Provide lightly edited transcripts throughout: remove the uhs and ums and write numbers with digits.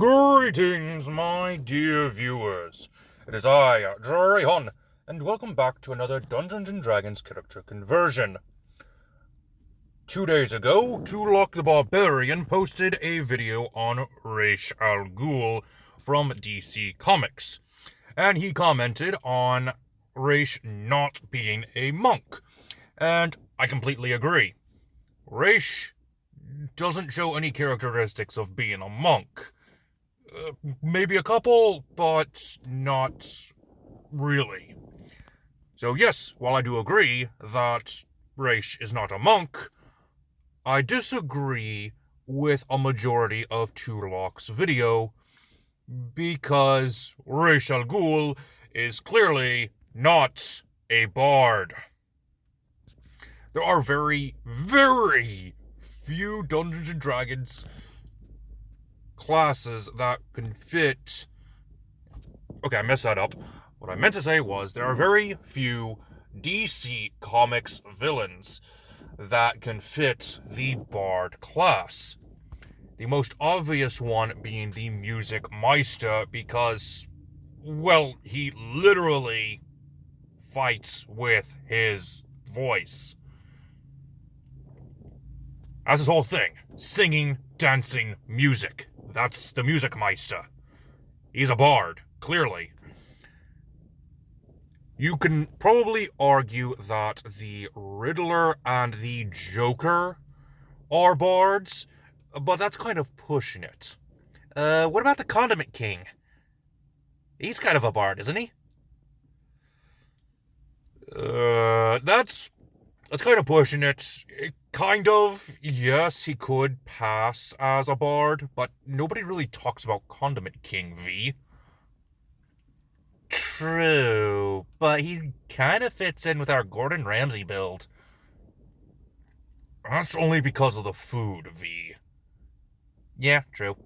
Greetings, my dear viewers. It is I, Jerry Hun, and welcome back to another Dungeons & Dragons character conversion. 2 days ago, Tulok the Barbarian posted a video on Ra's al Ghul from DC Comics, and he commented on Ra's not being a monk, and I completely agree. Ra's doesn't show any characteristics of being a monk. Maybe a couple, but not really. So yes, while I do agree that Ra's is not a monk, I disagree with a majority of Tulok's video because Ra's al Ghul is clearly not a bard. There are very, very few Dungeons & Dragons classes that can fit... Okay, I messed that up. What I meant to say was there are very few DC Comics villains that can fit the Bard class. The most obvious one being the Music Meister because, well, he literally fights with his voice. That's his whole thing. Singing, dancing, music. That's the Music Meister. He's a bard, clearly. You can probably argue that the Riddler and the Joker are bards, but that's kind of pushing it. What about the Condiment King? He's kind of a bard, isn't he? That's kind of pushing it. Kind of, yes, he could pass as a bard, but nobody really talks about Condiment King, V. True, but he kind of fits in with our Gordon Ramsay build. That's only because of the food, V. Yeah, true.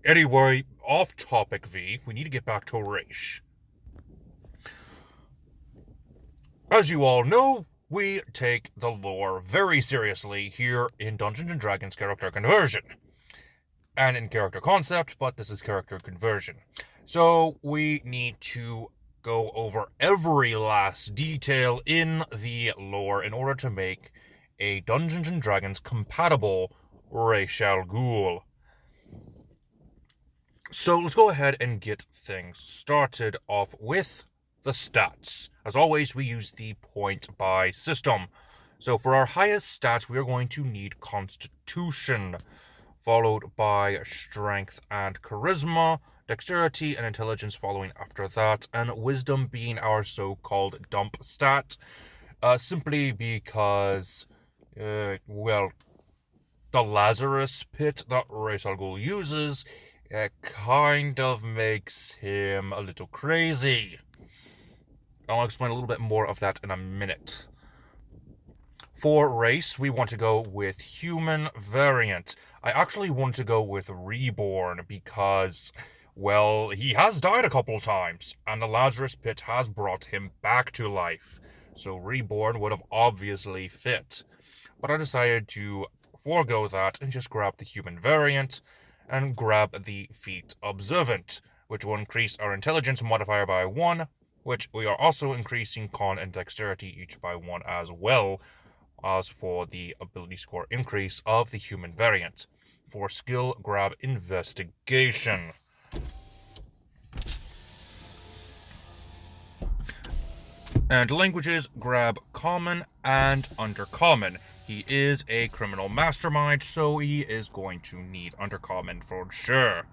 Anyway, off topic, V. We need to get back to Ra's. As you all know, we take the lore very seriously here in Dungeons & Dragons character conversion. And in character concept, but this is character conversion. So we need to go over every last detail in the lore in order to make a Dungeons & Dragons compatible Ra's al Ghul. So let's go ahead and get things started off with the stats. As always, we use the point buy system. So for our highest stats, we are going to need Constitution, followed by Strength and Charisma, Dexterity and Intelligence following after that, and Wisdom being our so-called dump stat, simply because, well, the Lazarus pit that Ra's al Ghul uses kind of makes him a little crazy. I'll explain a little bit more of that in a minute. For race, we want to go with human variant. I actually want to go with reborn because, well, he has died a couple times, and the Lazarus pit has brought him back to life. So reborn would have obviously fit. But I decided to forego that and just grab the human variant and grab the feat observant, which will increase our intelligence modifier by 1, which we are also increasing con and dexterity each by 1 as well as for the ability score increase of the human variant. For skill, grab investigation. And languages, grab common and undercommon. He is a criminal mastermind, so he is going to need undercommon for sure.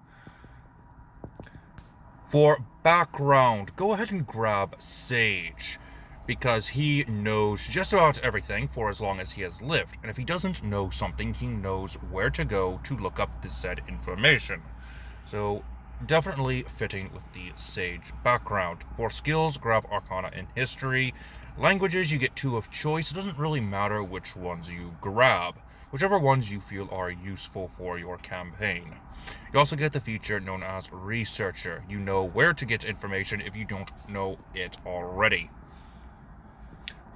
For background, go ahead and grab Sage, because he knows just about everything for as long as he has lived, and if he doesn't know something, he knows where to go to look up the said information. So, definitely fitting with the Sage background. For skills, grab Arcana and History. Languages, you get 2 of choice. It doesn't really matter which ones you grab, whichever ones you feel are useful for your campaign. You also get the feature known as Researcher. You know where to get information if you don't know it already.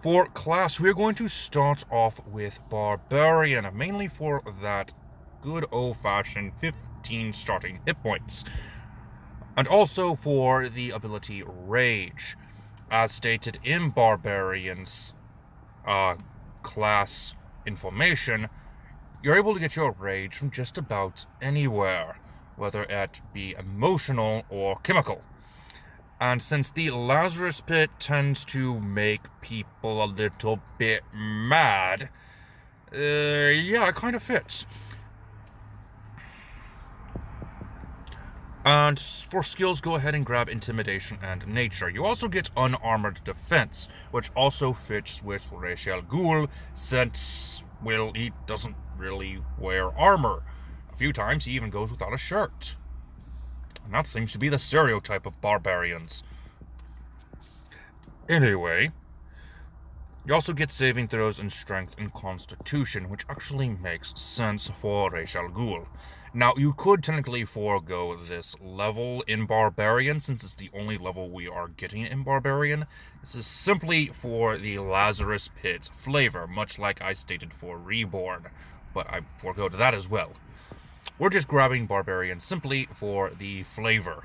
For class, we're going to start off with Barbarian, mainly for that good old-fashioned 15 starting hit points. And also for the ability Rage. As stated in Barbarian's class information, you're able to get your rage from just about anywhere, whether it be emotional or chemical. And since the Lazarus Pit tends to make people a little bit mad, yeah, it kind of fits. And for skills, go ahead and grab Intimidation and Nature. You also get Unarmored Defense, which also fits with Rachel Ghul, since, well, he doesn't really wear armor. A few times he even goes without a shirt. And that seems to be the stereotype of barbarians. Anyway, you also get saving throws in Strength and Constitution, which actually makes sense for Rachel Ghul. Now, you could technically forego this level in Barbarian, since it's the only level we are getting in Barbarian. This is simply for the Lazarus Pit flavor, much like I stated for Reborn, but I forego that as well. We're just grabbing Barbarian simply for the flavor.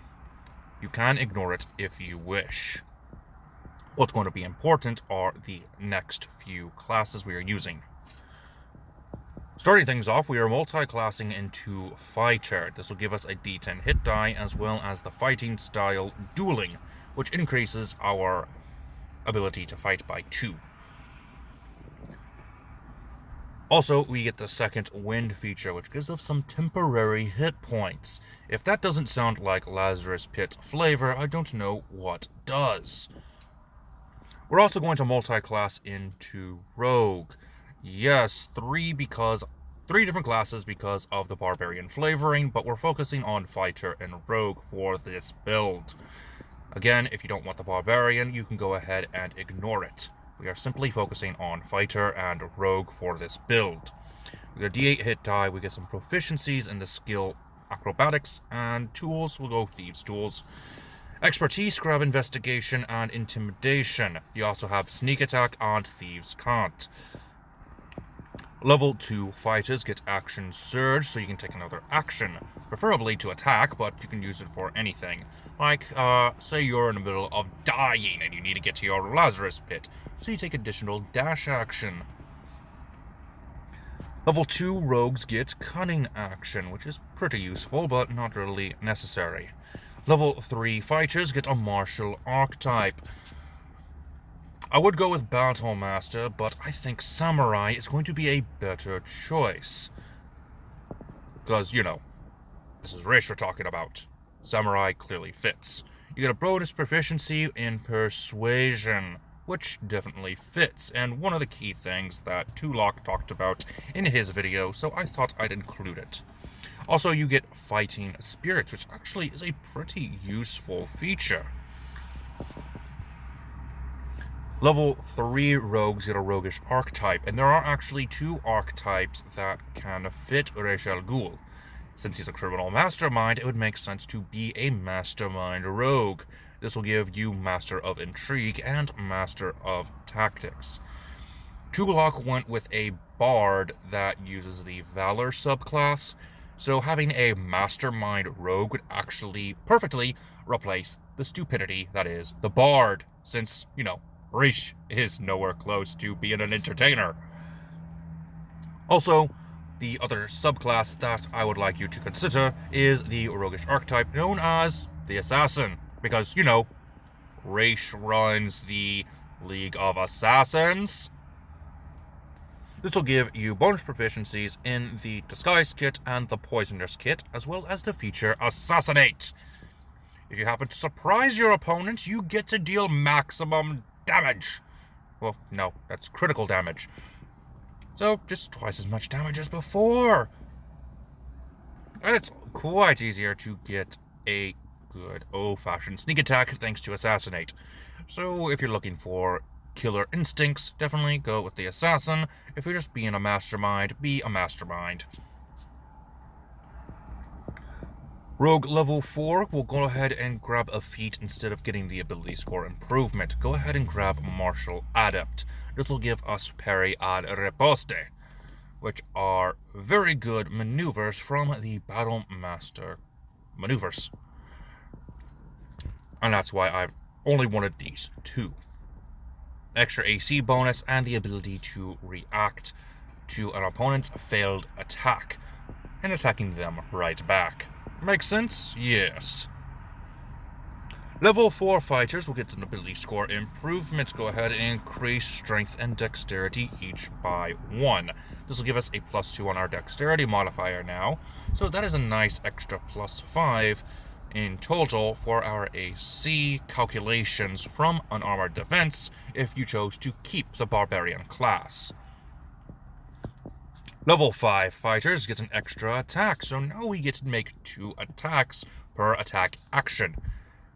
You can ignore it if you wish. What's going to be important are the next few classes we are using. Starting things off, we are multi-classing into Fighter. This will give us a D10 hit die, as well as the fighting style Dueling, which increases our ability to fight by 2. Also, we get the second Wind feature, which gives us some temporary hit points. If that doesn't sound like Lazarus Pit flavor, I don't know what does. We're also going to multi-class into Rogue. Yes, 3 different classes because of the Barbarian flavoring, but we're focusing on Fighter and Rogue for this build. Again, if you don't want the Barbarian, you can go ahead and ignore it. We are simply focusing on Fighter and Rogue for this build. We get a D8 hit die, we get some proficiencies in the skill Acrobatics, and tools, we'll go Thieves' Tools. Expertise, grab Investigation and Intimidation. You also have Sneak Attack and Thieves' Cant. Level 2 fighters get Action Surge, so you can take another action, preferably to attack, but you can use it for anything. Like, say you're in the middle of dying and you need to get to your Lazarus Pit, so you take additional dash action. Level 2 rogues get Cunning Action, which is pretty useful, but not really necessary. Level 3 fighters get a Martial Archetype. I would go with Battle Master, but I think Samurai is going to be a better choice. Because, you know, this is race we're talking about. Samurai clearly fits. You get a bonus proficiency in Persuasion, which definitely fits, and one of the key things that Tulok talked about in his video, so I thought I'd include it. Also, you get Fighting Spirits, which actually is a pretty useful feature. Level 3 rogues get a Roguish Archetype, and there are actually 2 archetypes that can fit Rachel Ghul. Since he's a criminal mastermind, it would make sense to be a mastermind rogue. This will give you Master of Intrigue and Master of Tactics. Tulok went with a Bard that uses the Valor subclass, so having a mastermind rogue would actually perfectly replace the stupidity that is the Bard, since, you know, Rish is nowhere close to being an entertainer. Also, the other subclass that I would like you to consider is the Roguish Archetype known as the Assassin, because, you know, Rish runs the League of Assassins. This will give you bonus proficiencies in the Disguise Kit and the Poisoner's Kit, as well as the feature Assassinate. If you happen to surprise your opponent, you get to deal maximum damage. Well, no, that's critical damage. So, just twice as much damage as before. And it's quite easier to get a good old-fashioned sneak attack thanks to Assassinate. So, if you're looking for killer instincts, definitely go with the Assassin. If you're just being a mastermind, be a mastermind. Rogue level 4 will go ahead and grab a feat instead of getting the ability score improvement. Go ahead and grab Martial Adept. This will give us Parry ad Riposte. which are very good maneuvers from the Battle Master maneuvers. And that's why I only wanted these two. Extra AC bonus and the ability to react to an opponent's failed attack and attacking them right back. Makes sense? Yes. Level 4 fighters will get an ability score improvement. Go ahead and increase strength and dexterity each by 1. This will give us a +2 on our dexterity modifier now. So that is a nice extra +5 in total for our AC calculations from unarmored defense if you chose to keep the barbarian class. Level 5 fighters get an extra attack, so now we get to make 2 attacks per attack action.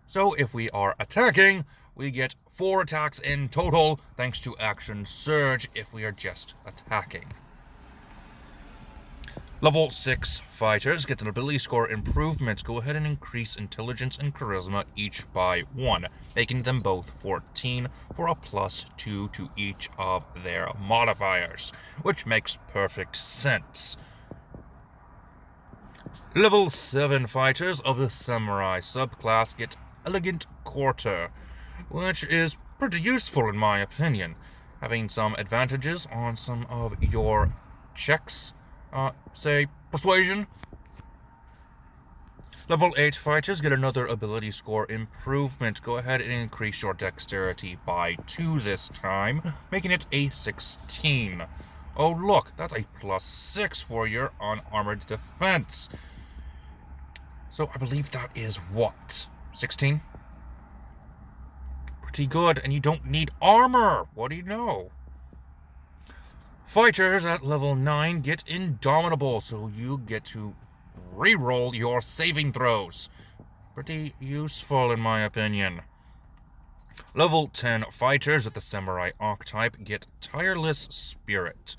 So if we are attacking, we get 4 attacks in total thanks to action surge if we are just attacking. Level 6 fighters get an ability score improvement. Go ahead and increase intelligence and charisma each by 1, making them both 14 for a +2 to each of their modifiers, which makes perfect sense. Level 7 fighters of the Samurai subclass get Elegant Quarter, which is pretty useful in my opinion, having some advantages on some of your checks. Say, Persuasion. Level 8 fighters get another ability score improvement. Go ahead and increase your dexterity by 2 this time, making it a 16. Oh look, that's a +6 for your unarmored defense. So I believe that is what? 16? Pretty good, and you don't need armor. What do you know? Fighters at level 9 get Indomitable, so you get to reroll your saving throws. Pretty useful in my opinion. Level 10 fighters at the Samurai archetype get Tireless Spirit,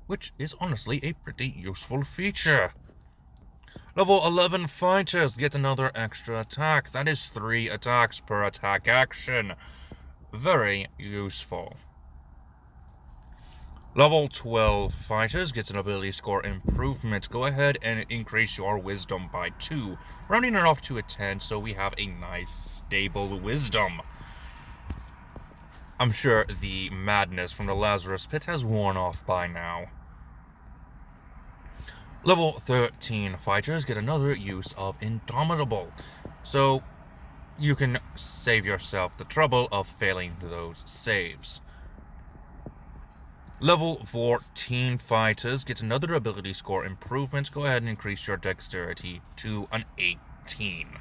which is honestly a pretty useful feature. Level 11 fighters get another extra attack. That is 3 attacks per attack action. Very useful. Level 12 fighters gets an ability score improvement. Go ahead and increase your wisdom by 2, rounding it off to a 10 so we have a nice stable wisdom. I'm sure the madness from the Lazarus Pit has worn off by now. Level 13 fighters get another use of Indomitable, so you can save yourself the trouble of failing those saves. Level 14 fighters get another ability score improvement. Go ahead and increase your dexterity to an 18.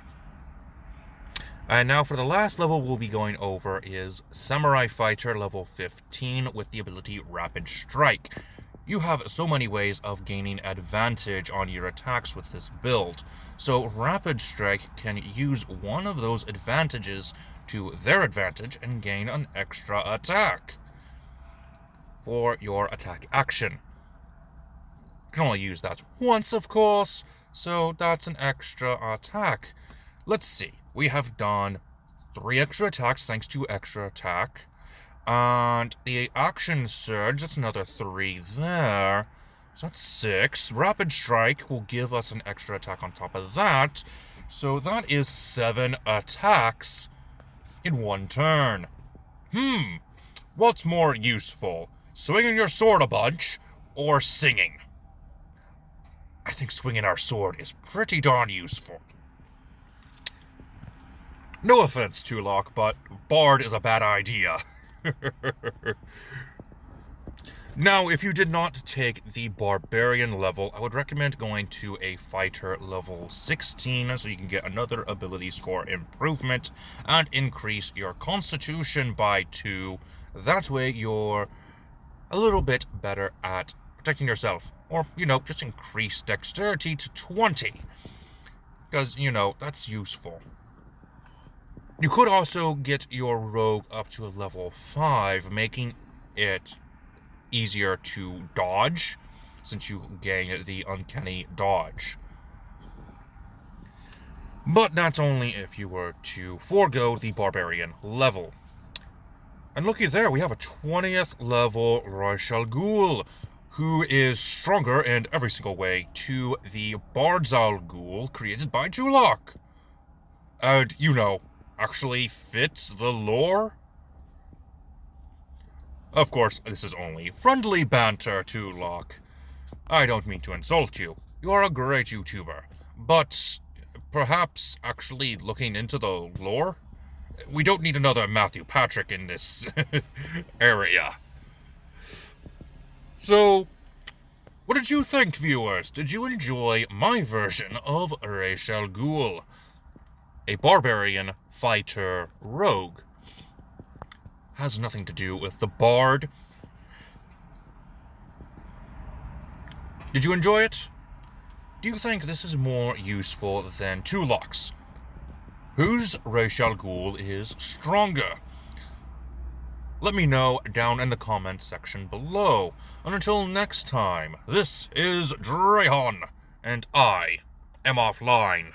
And now for the last level we'll be going over is Samurai Fighter level 15 with the ability Rapid Strike. You have so many ways of gaining advantage on your attacks with this build, so Rapid Strike can use one of those advantages to their advantage and gain an extra attack for your attack action. You can only use that once, of course, so that's an extra attack. Let's see, we have done 3 extra attacks thanks to extra attack. And the action surge, that's another 3 there. So that's 6. Rapid Strike will give us an extra attack on top of that. So that is 7 attacks in 1 turn. What's more useful? Swinging your sword a bunch or singing? I think swinging our sword is pretty darn useful. No offense, Tulok, but Bard is a bad idea. Now, if you did not take the Barbarian level, I would recommend going to a Fighter level 16 so you can get another ability score improvement and increase your Constitution by 2. That way you're a little bit better at protecting yourself. Or, just increase Dexterity to 20. Because, that's useful. You could also get your rogue up to a level 5, making it easier to dodge, since you gain the uncanny dodge. But that's only if you were to forego the barbarian level. And looky there, we have a 20th level Ghul, who is stronger in every single way, to the Bardzal Ghul created by Tulok. And, actually fits the lore? Of course, this is only friendly banter, Tulok. I don't mean to insult you. You are a great YouTuber. But perhaps actually looking into the lore? We don't need another Matthew Patrick in this area. So, what did you think, viewers? Did you enjoy my version of Ra's al Ghul? A barbarian fighter rogue. Has nothing to do with the bard. Did you enjoy it? Do you think this is more useful than Tulok's? Whose Ra's al Ghul is stronger? Let me know down in the comments section below. And until next time, this is Drahon, and I am offline.